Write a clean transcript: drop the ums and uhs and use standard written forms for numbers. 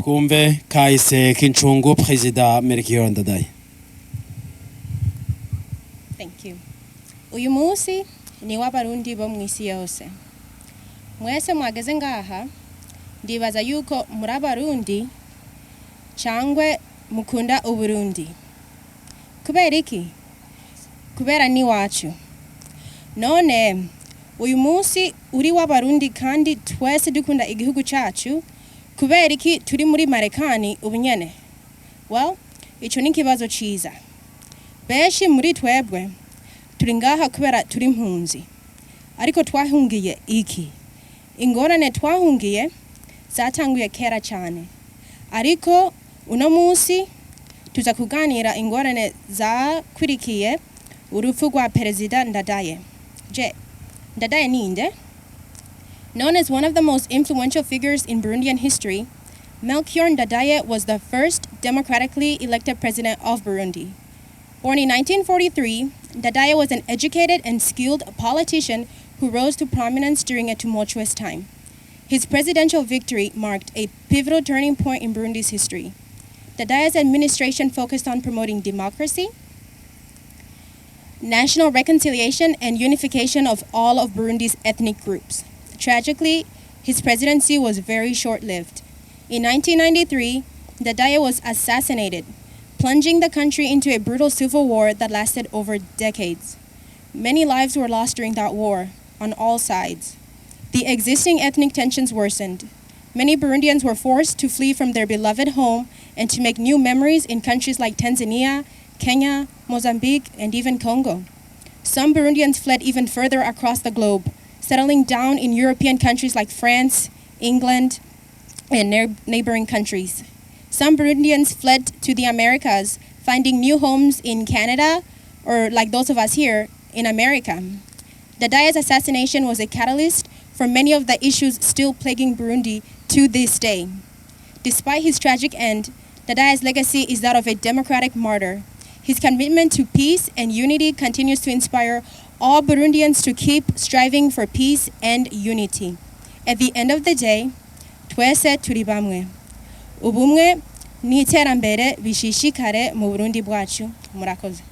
twumve kahise k'incungu Perezida Melchior Ndadaye. Thank you. Uyu munsi ni w'abarundi bo mw'isi yose. Mwese mwageze ngaha ndibaza yuko muri abarundi cyangwa mukunda uburundi. Kubera iki? Kubera ni wacu. None uyu munsi uri w'abarundi kandi twese dukunda igihugu cyacu. Kubera iki turi muri Marekani ubunyene? Well, ico ni kibazo ciza. Benshi muri twebwe turi ngaha kubera turi impunzi. Ariko twahungiye iki? Ingorane twahungiye zatanguye kera cyane. Ariko uno munsi tuza kuganira ingorane zakurikiye urupfu rwa Perezida Ndadaye. Ndadaye ninde? Known as one of the most influential figures in Burundian history, Melchior Ndadaye was the first democratically elected president of Burundi. Born in 1943, Ndadaye was an educated and skilled politician who rose to prominence during a tumultuous time. His presidential victory marked a pivotal turning point in Burundi's history. Ndadaye's administration focused on promoting democracy, national reconciliation, and unification of all of Burundi's ethnic groups. Tragically, his presidency was very short-lived. In 1993, Ndadaye was assassinated, plunging the country into a brutal civil war that lasted over decades. Many lives were lost during that war, on all sides. The existing ethnic tensions worsened. Many Burundians were forced to flee from their beloved home and to make new memories in countries like Tanzania, Kenya, Mozambique, and even Congo. Some Burundians fled even further across the globe, settling down in European countries like France, England, and neighboring countries. Some Burundians fled to the Americas, finding new homes in Canada, or like those of us here, in America. Ndadaye's assassination was a catalyst for many of the issues still plaguing Burundi to this day. Despite his tragic end, Ndadaye's legacy is that of a democratic martyr. His commitment to peace and unity continues to inspire all Burundians to keep striving for peace and unity. At the end of the day, twese turi bamwe. Ubumwe n'iterambere bishishikare mu Burundi bwacu. Murakoze.